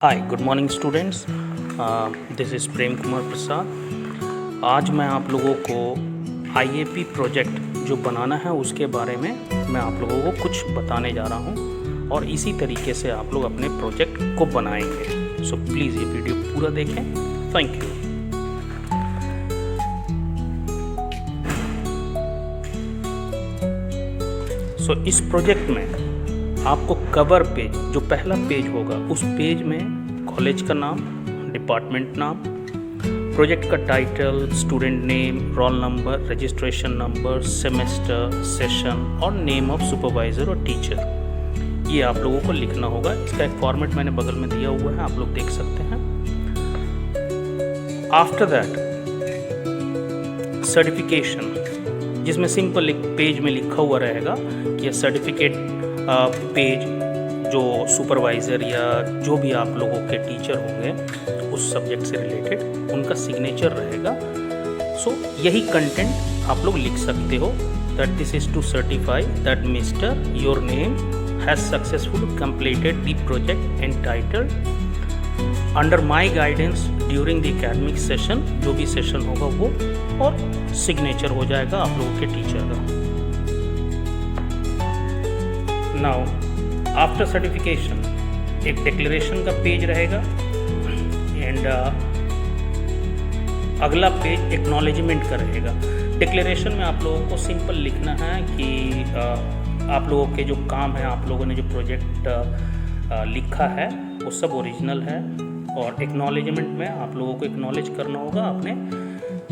Hi good morning students. This is Prem Kumar Prasad. आज मैं आप लोगों को आईएपी प्रोजेक्ट जो बनाना है उसके बारे में मैं आप लोगों को कुछ बताने जा रहा हूँ और इसी तरीके से आप लोग अपने प्रोजेक्ट को बनाएंगे। सो प्लीज़ ये वीडियो पूरा देखें। Thank you. सो इस प्रोजेक्ट में आपको कवर पेज, जो पहला पेज होगा उस पेज में कॉलेज का नाम, डिपार्टमेंट नाम, प्रोजेक्ट का title, student name, roll number, registration number, semester, session और नेम ऑफ सुपरवाइज़र और टीचर, ये आप लोगों को लिखना होगा। इसका एक फॉर्मेट मैंने बगल में दिया हुआ है, आप लोग देख सकते हैं। आफ्टर दैट सर्टिफिकेशन, जिसमें सिंपल एक पेज में लिखा हुआ रहेगा कि यह सर्टिफिकेट पेज जो सुपरवाइज़र या जो भी आप लोगों के टीचर होंगे उस सब्जेक्ट से रिलेटेड उनका सिग्नेचर रहेगा। सो यही कंटेंट आप लोग लिख सकते हो, that this is to certify that mister your name has successful completed the project entitled under my guidance during the academic session, जो भी सेशन होगा वो, और सिग्नेचर हो जाएगा आप लोगों के टीचर का। नाउ आफ्टर सर्टिफिकेशन एक डिक्लेरेशन का पेज रहेगा एंड अगला पेज एक्नॉलेजमेंट का रहेगा। डिक्लेरेशन में आप लोगों को सिंपल लिखना है कि आप लोगों के जो काम है, आप लोगों ने जो प्रोजेक्ट लिखा है वो सब ओरिजिनल है, और एक्नॉलेजमेंट में आप लोगों को एक्नॉलेज करना होगा अपने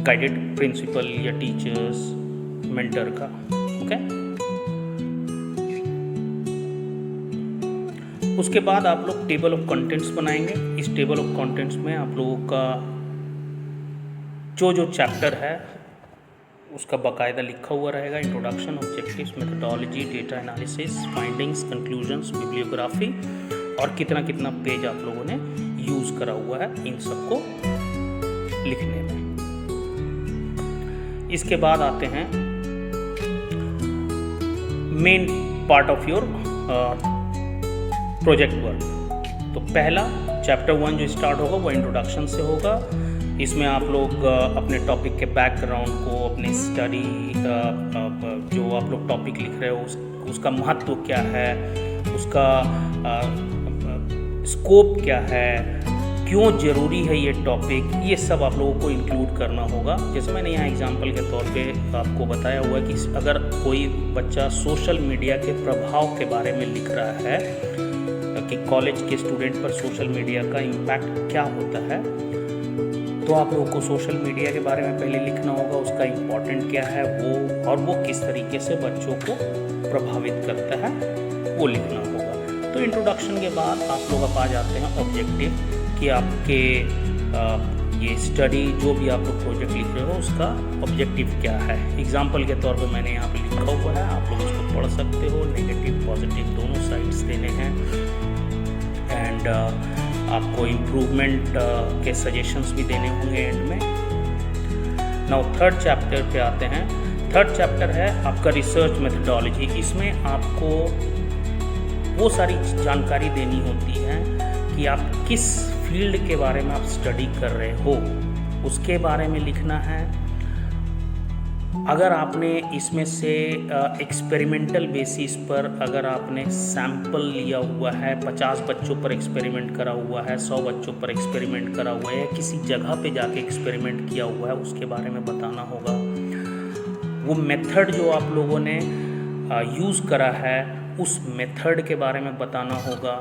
गाइडेड प्रिंसिपल या टीचर्स, मेंटर का। ओके, उसके बाद आप लोग टेबल ऑफ कंटेंट्स बनाएंगे। इस टेबल ऑफ कंटेंट्स में आप लोगों का जो चैप्टर है उसका बाकायदा लिखा हुआ रहेगा। Introduction, objectives, methodology, data analysis, findings, conclusions, bibliography और कितना कितना पेज आप लोगों ने यूज़ करा हुआ है इन सबको लिखने में। इसके बाद आते हैं main part of your project work. तो पहला चैप्टर 1 जो स्टार्ट होगा वो इंट्रोडक्शन से होगा। इसमें आप लोग अपने टॉपिक के बैकग्राउंड को, अपनी स्टडी, जो आप लोग टॉपिक लिख रहे हो उसका महत्व क्या है, उसका स्कोप क्या है, क्यों ज़रूरी है ये टॉपिक, ये सब आप लोगों को इंक्लूड करना होगा। जैसे मैंने यहाँ एग्जांपल के तौर पे आपको बताया हुआ है कि अगर कोई बच्चा सोशल मीडिया के प्रभाव के बारे में लिख रहा है कि कॉलेज के स्टूडेंट पर सोशल मीडिया का इम्पैक्ट क्या होता है, तो आप लोगों को सोशल मीडिया के बारे में पहले लिखना होगा, उसका इम्पोर्टेंट क्या है वो, और वो किस तरीके से बच्चों को प्रभावित करता है वो लिखना होगा। तो इंट्रोडक्शन के बाद आप लोग अब आ जाते हैं ऑब्जेक्टिव, कि आपके ये स्टडी जो भी आप लोग प्रोजेक्ट लिख रहे हो उसका ऑब्जेक्टिव क्या है। एग्जाम्पल के तौर पे मैंने यहाँ पे लिखा हुआ है, आप लोग उसको पढ़ सकते हो। नेगेटिव पॉजिटिव दोनों साइड्स देने हैं एंड आपको इम्प्रूवमेंट के सजेशंस भी देने होंगे एंड में। नाउ थर्ड चैप्टर पे आते हैं। थर्ड चैप्टर है आपका रिसर्च मेथोडोलॉजी। इसमें आपको वो सारी जानकारी देनी होती है कि आप किस फील्ड के बारे में आप स्टडी कर रहे हो, उसके बारे में लिखना है। अगर आपने इसमें से एक्सपेरिमेंटल बेसिस पर अगर आपने सैंपल लिया हुआ है, 50 बच्चों पर एक्सपेरिमेंट करा हुआ है, 100 बच्चों पर एक्सपेरिमेंट करा हुआ है, या किसी जगह पे जाके एक्सपेरिमेंट किया हुआ है, उसके बारे में बताना होगा। वो मेथड जो आप लोगों ने यूज़ करा है उस मेथड के बारे में बताना होगा।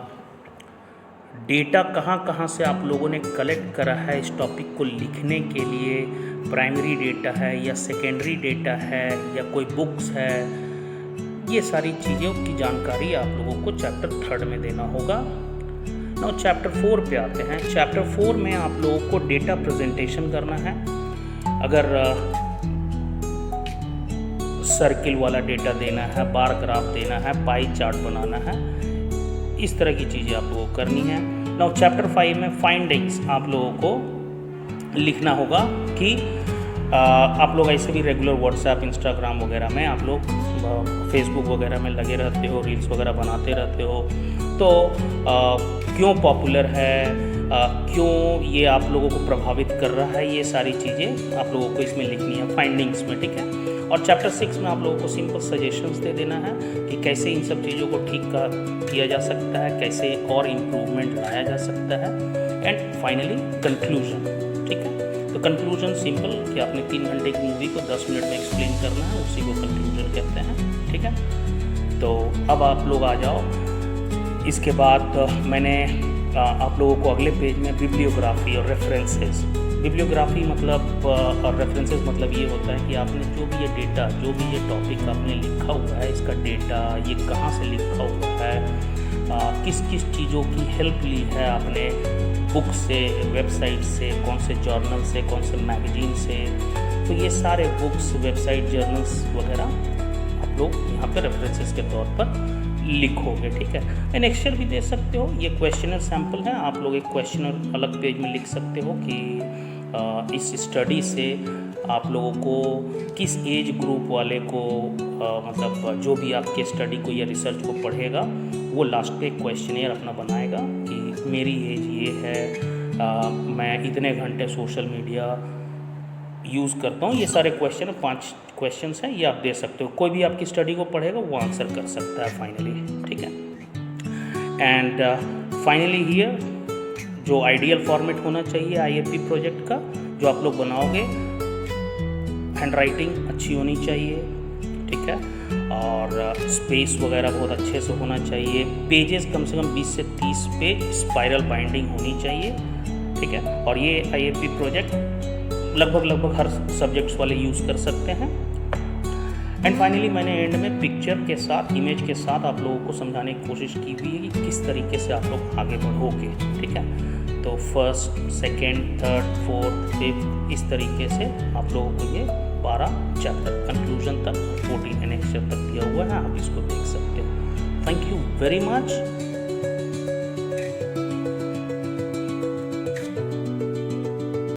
डेटा कहाँ कहाँ से आप लोगों ने कलेक्ट करा है इस टॉपिक को लिखने के लिए, प्राइमरी डेटा है या सेकेंडरी डेटा है या कोई बुक्स है, ये सारी चीज़ों की जानकारी आप लोगों को चैप्टर 3 में देना होगा। नाउ चैप्टर 4 पे आते हैं। चैप्टर 4 में आप लोगों को डेटा प्रेजेंटेशन करना है। अगर सर्किल वाला डेटा देना है, बार ग्राफ देना है, पाई चार्ट बनाना है, इस तरह की चीज़ें आप लोगों को करनी है। नाउ चैप्टर 5 में फाइंडिंग्स आप लोगों को लिखना होगा कि आप लोग ऐसे भी रेगुलर व्हाट्सएप, इंस्टाग्राम वगैरह में, आप लोग फेसबुक वगैरह में लगे रहते हो, रील्स वगैरह बनाते रहते हो, तो क्यों पॉपुलर है, क्यों ये आप लोगों को प्रभावित कर रहा है, ये सारी चीज़ें आप लोगों को इसमें लिखनी है फाइंडिंग्स में, ठीक है। और चैप्टर 6 में आप लोगों को सिंपल सजेशंस दे देना है कि कैसे इन सब चीज़ों को ठीक किया जा सकता है, कैसे और इम्प्रूवमेंट लाया जा सकता है, एंड फाइनली कंक्लूजन, ठीक है। तो कंक्लूजन सिंपल कि आपने 3 घंटे की मूवी को 10 मिनट में एक्सप्लेन करना है, उसी को कंक्लूजन कहते हैं, ठीक है। तो अब आप लोग आ जाओ। इसके बाद मैंने आप लोगों को अगले पेज में बिब्लियोग्राफी और रेफरेंसेस, बिब्लियोग्राफी मतलब और रेफरेंसेस मतलब ये होता है कि आपने जो भी ये डेटा, जो भी ये टॉपिक आपने लिखा हुआ है, इसका डेटा ये कहाँ से लिखा हुआ है, किस किस चीज़ों की हेल्प ली है आपने, बुक से, वेबसाइट से, कौन से जर्नल से, कौन से मैगजीन से, तो ये सारे बुक्स, वेबसाइट, जर्नल्स वगैरह आप लोग यहाँ पे रेफरेंसेस के तौर पर लिखोगे, ठीक है। एंड एक्सेल भी दे सकते हो, ये क्वेश्चनर सैम्पल है, आप लोग एक क्वेश्चनर अलग पेज में लिख सकते हो कि इस स्टडी से आप लोगों को किस एज ग्रुप वाले को मतलब जो भी आपके स्टडी को या रिसर्च को पढ़ेगा वो लास्ट पे क्वेश्चनर अपना बनाएगा कि मेरी एज ये है, मैं इतने घंटे सोशल मीडिया यूज़ करता हूँ। ये सारे क्वेश्चन 5 क्वेश्चंस हैं, ये आप दे सकते हो, कोई भी आपकी स्टडी को पढ़ेगा वो आंसर कर सकता है फाइनली, ठीक है। एंड फाइनली हियर जो आइडियल फॉर्मेट होना चाहिए IAP प्रोजेक्ट का जो आप लोग बनाओगे, हैंड राइटिंग अच्छी होनी चाहिए, ठीक है, और स्पेस वगैरह बहुत अच्छे से होना चाहिए, पेजेस कम से कम 20 से 30 पेज, स्पाइरल बाइंडिंग होनी चाहिए, ठीक है। और ये IAP प्रोजेक्ट लगभग हर सब्जेक्ट्स वाले यूज़ कर सकते हैं। एंड फाइनली मैंने एंड में पिक्चर के साथ, इमेज के साथ आप लोगों को समझाने की कोशिश की हुई है कि किस तरीके से आप लोग आगे बढ़ोगे, ठीक है। तो first, second, third, fourth, fifth, इस तरीके से आप लोगों को ये 12 चैप्टर कंक्लूजन तक 14 नेक्स्ट चैप्टर दिया हुआ है, आप इसको देख सकते हो। Thank you very much.